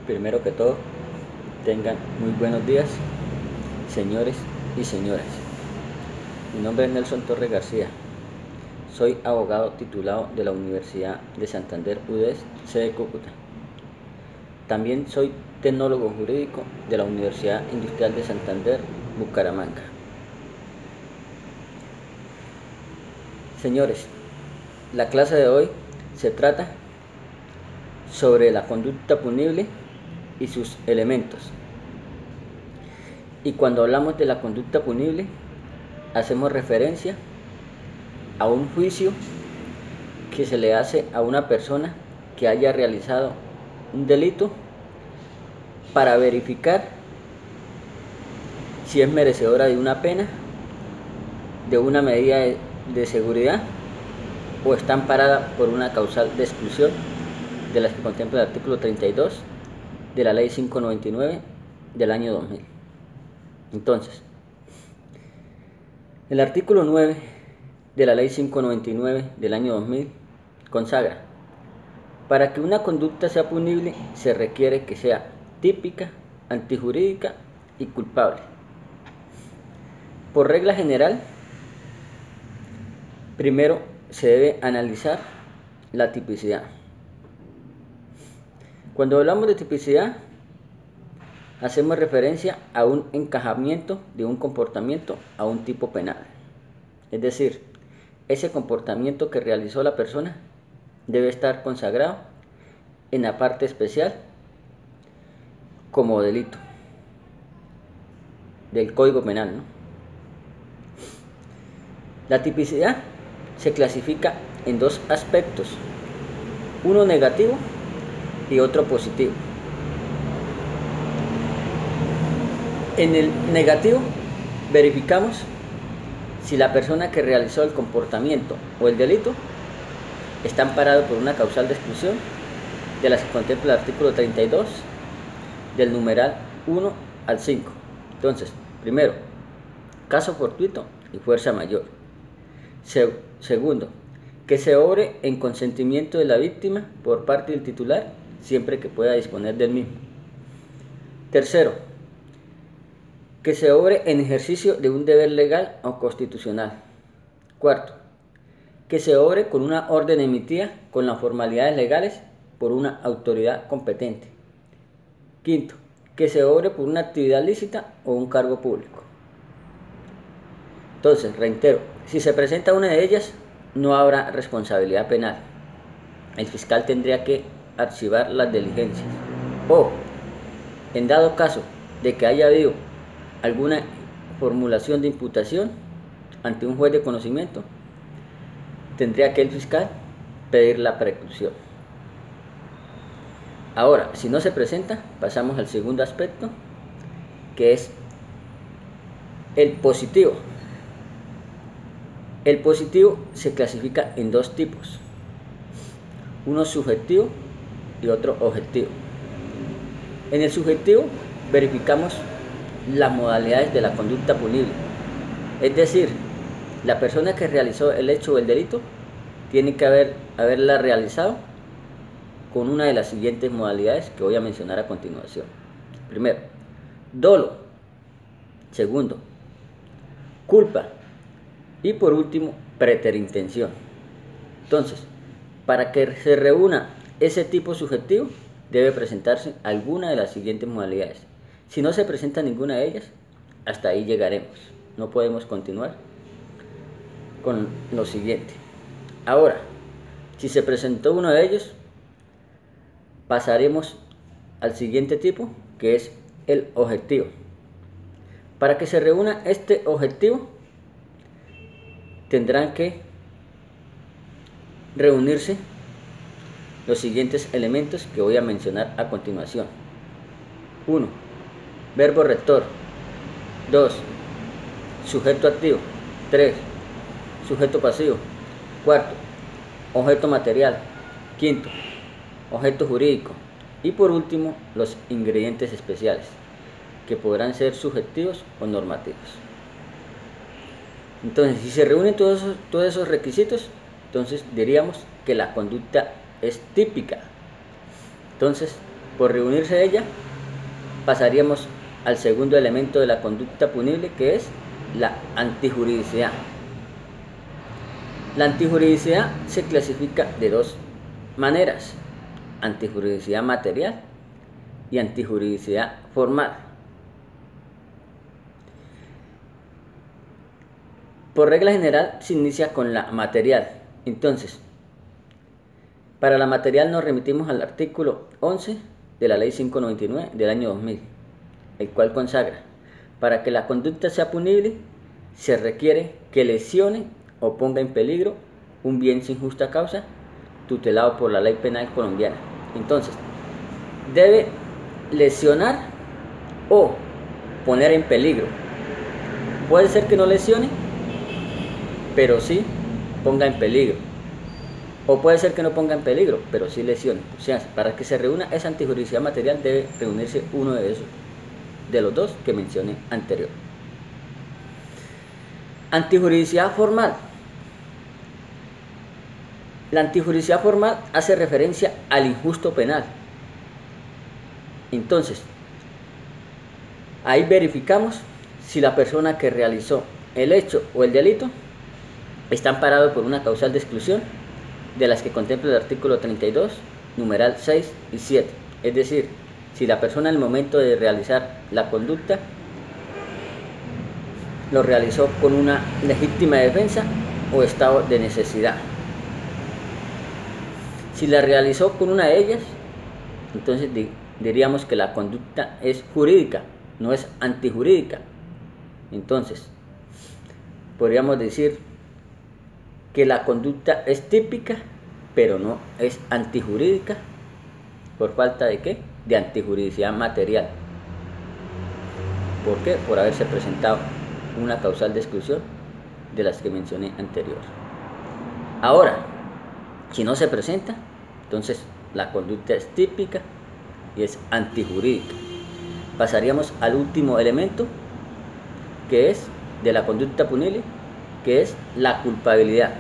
Primero que todo, tengan muy buenos días, señores y señoras. Mi nombre es Nelson Torres García. Soy abogado titulado de la Universidad de Santander UDES, sede Cúcuta. También soy tecnólogo jurídico de la Universidad Industrial de Santander, Bucaramanga. Señores, la clase de hoy se trata sobre la conducta punible y sus elementos. Y cuando hablamos de la conducta punible, hacemos referencia a un juicio que se le hace a una persona que haya realizado un delito para verificar si es merecedora de una pena, de una medida de seguridad o está amparada por una causal de exclusión de las que contempla el artículo 32 de la ley 599 del año 2000. Entonces, el artículo 9 de la ley 599 del año 2000 consagra: para que una conducta sea punible se requiere que sea típica, antijurídica y culpable. Por regla general, primero se debe analizar la tipicidad. Cuando hablamos de tipicidad, hacemos referencia a un encajamiento de un comportamiento a un tipo penal. Es decir, ese comportamiento que realizó la persona debe estar consagrado en la parte especial como delito del Código Penal, ¿no? La tipicidad se clasifica en dos aspectos, uno negativo y otro positivo. En el negativo verificamos si la persona que realizó el comportamiento o el delito está amparado por una causal de exclusión de las que contempla el artículo 32 del numeral 1 al 5. Entonces, primero, caso fortuito y fuerza mayor. Segundo, que se obre en consentimiento de la víctima por parte del titular, siempre que pueda disponer del mismo. Tercero, que se obre en ejercicio de un deber legal o constitucional. Cuarto, que se obre con una orden emitida con las formalidades legales por una autoridad competente. Quinto, que se obre por una actividad lícita o un cargo público. Entonces, reitero, si se presenta una de ellas, no habrá responsabilidad penal. El fiscal tendría que archivar las diligencias. O, en dado caso de que haya habido alguna formulación de imputación ante un juez de conocimiento, tendría que el fiscal pedir la preclusión. Ahora, si no se presenta, pasamos al segundo aspecto, que es el positivo. El positivo se clasifica en dos tipos, uno subjetivo y otro objetivo. En el subjetivo verificamos las modalidades de la conducta punible, es decir, la persona que realizó el hecho o el delito tiene que haberla realizado con una de las siguientes modalidades que voy a mencionar a continuación. Primero, dolo. Segundo, culpa. Y por último, preterintención. Entonces, para que se reúna ese tipo subjetivo, debe presentarse alguna de las siguientes modalidades. Si no se presenta ninguna de ellas, hasta ahí llegaremos. No podemos continuar con lo siguiente. Ahora, si se presentó uno de ellos, pasaremos al siguiente tipo, que es el objetivo. Para que se reúna este objetivo, tendrán que reunirse los siguientes elementos que voy a mencionar a continuación. 1. Verbo rector. 2. Sujeto activo. 3. Sujeto pasivo. 4. Objeto material. 5. Objeto jurídico. Y por último, los ingredientes especiales, que podrán ser subjetivos o normativos. Entonces, si se reúnen todos esos requisitos, entonces diríamos que la conducta es típica. Entonces, Por reunirse ella, pasaríamos al segundo elemento de la conducta punible, que es la antijuridicidad. La antijuridicidad se clasifica de dos maneras: antijuridicidad material y antijuridicidad formal. Por regla general se inicia con la material. Entonces, para la material nos remitimos al artículo 11 de la Ley 599 del año 2000, el cual consagra: para que la conducta sea punible, se requiere que lesione o ponga en peligro un bien sin justa causa, tutelado por la ley penal colombiana. Entonces, debe lesionar o poner en peligro. Puede ser que no lesione, pero sí ponga en peligro. O puede ser que no ponga en peligro, pero sí lesione. O sea, para que se reúna esa antijuridicidad material, debe reunirse uno de esos, de los dos que mencioné anterior. Antijuridicidad formal. La antijuridicidad formal hace referencia al injusto penal. Entonces, ahí verificamos si la persona que realizó el hecho o el delito está amparado por una causal de exclusión de las que contempla el artículo 32, numeral 6 y 7. Es decir, si la persona en el momento de realizar la conducta lo realizó con una legítima defensa o estado de necesidad. Si la realizó con una de ellas, entonces diríamos que la conducta es jurídica, no es antijurídica. Entonces, podríamos decir que la conducta es típica, pero no es antijurídica. ¿Por falta de qué? De antijuridicidad material. ¿Por qué? Por haberse presentado una causal de exclusión de las que mencioné anterior. Ahora, si no se presenta, entonces la conducta es típica y es antijurídica. Pasaríamos al último elemento, que es de la conducta punible, que es la culpabilidad.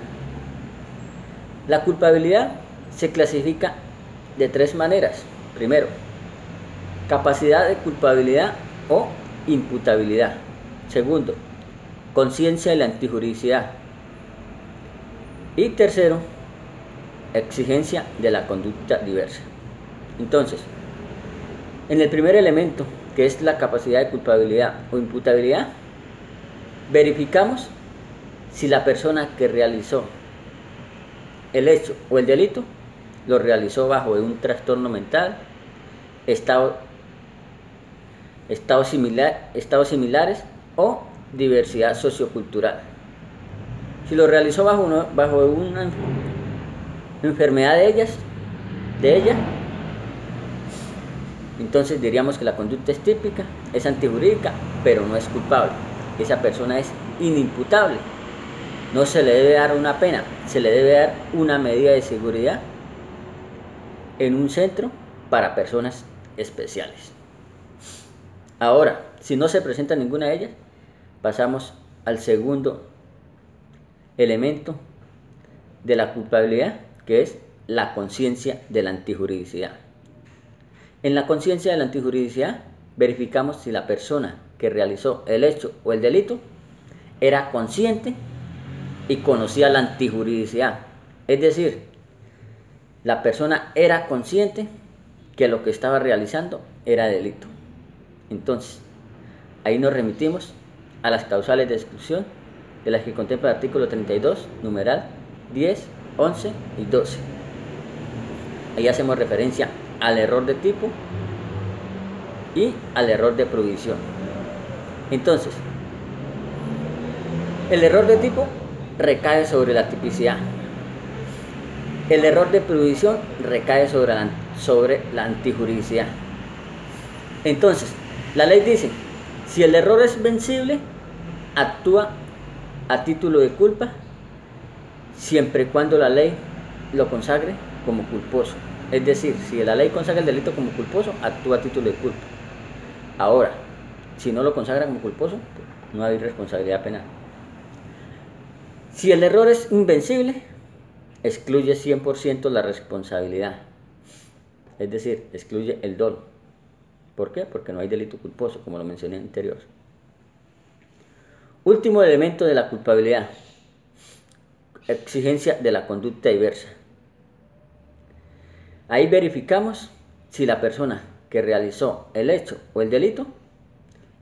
La culpabilidad se clasifica de tres maneras. Primero, capacidad de culpabilidad o imputabilidad. Segundo, conciencia de la antijuridicidad. Y tercero, exigencia de la conducta diversa. Entonces, en el primer elemento, que es la capacidad de culpabilidad o imputabilidad, verificamos si la persona que realizó el hecho o el delito lo realizó bajo un trastorno mental, estados similares o diversidad sociocultural. Si lo realizó bajo una enfermedad de ella, entonces diríamos que la conducta es típica, es antijurídica, pero no es culpable. Esa persona es inimputable. No se le debe dar una pena, se le debe dar una medida de seguridad en un centro para personas especiales. Ahora, si no se presenta ninguna de ellas, pasamos al segundo elemento de la culpabilidad, que es la conciencia de la antijuridicidad. En la conciencia de la antijuridicidad verificamos si la persona que realizó el hecho o el delito era consciente y conocía la antijuridicidad. Es decir, la persona era consciente que lo que estaba realizando era delito. Entonces, ahí nos remitimos a las causales de exclusión de las que contempla el artículo 32, numeral 10, 11 y 12. Ahí hacemos referencia al error de tipo y al error de provisión. Entonces, el error de tipo recae sobre la tipicidad. El error de provisión recae sobre la antijuridicidad. Entonces, la ley dice: si el error es vencible, actúa a título de culpa, siempre y cuando la ley lo consagre como culposo. Es decir, si la ley consagra el delito como culposo, actúa a título de culpa. Ahora, si no lo consagra como culposo, no hay responsabilidad penal. Si el error es invencible, excluye 100% la responsabilidad. es decir, excluye el dolo. ¿Por qué? Porque no hay delito culposo, como lo mencioné anterior. Último elemento de la culpabilidad: exigencia de la conducta diversa. Ahí verificamos si la persona que realizó el hecho o el delito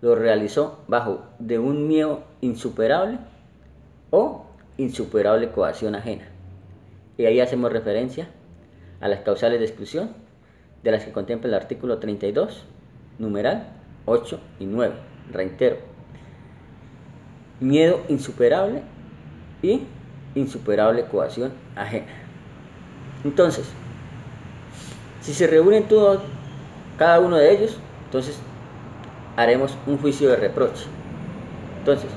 lo realizó bajo de un miedo insuperable o insuperable coacción ajena. Y ahí hacemos referencia a las causales de exclusión, de las que contempla el artículo 32, numeral 8 y 9. Reitero: miedo insuperable y insuperable coacción ajena. Entonces, si se reúnen cada uno de ellos, entonces haremos un juicio de reproche. Entonces,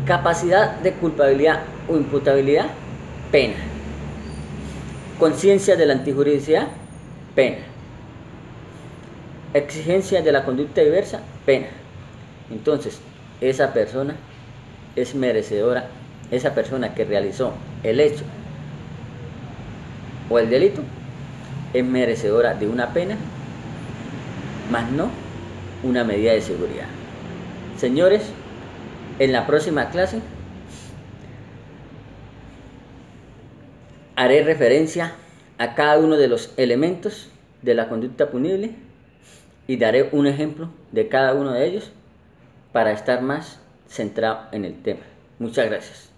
capacidad de culpabilidad o imputabilidad, pena. Conciencia de la antijuridicidad, pena. Exigencia de la conducta diversa, pena. Entonces, esa persona es merecedora, esa persona que realizó el hecho o el delito, es merecedora de una pena, más no una medida de seguridad. Señores, en la próxima clase haré referencia a cada uno de los elementos de la conducta punible y daré un ejemplo de cada uno de ellos para estar más centrado en el tema. Muchas gracias.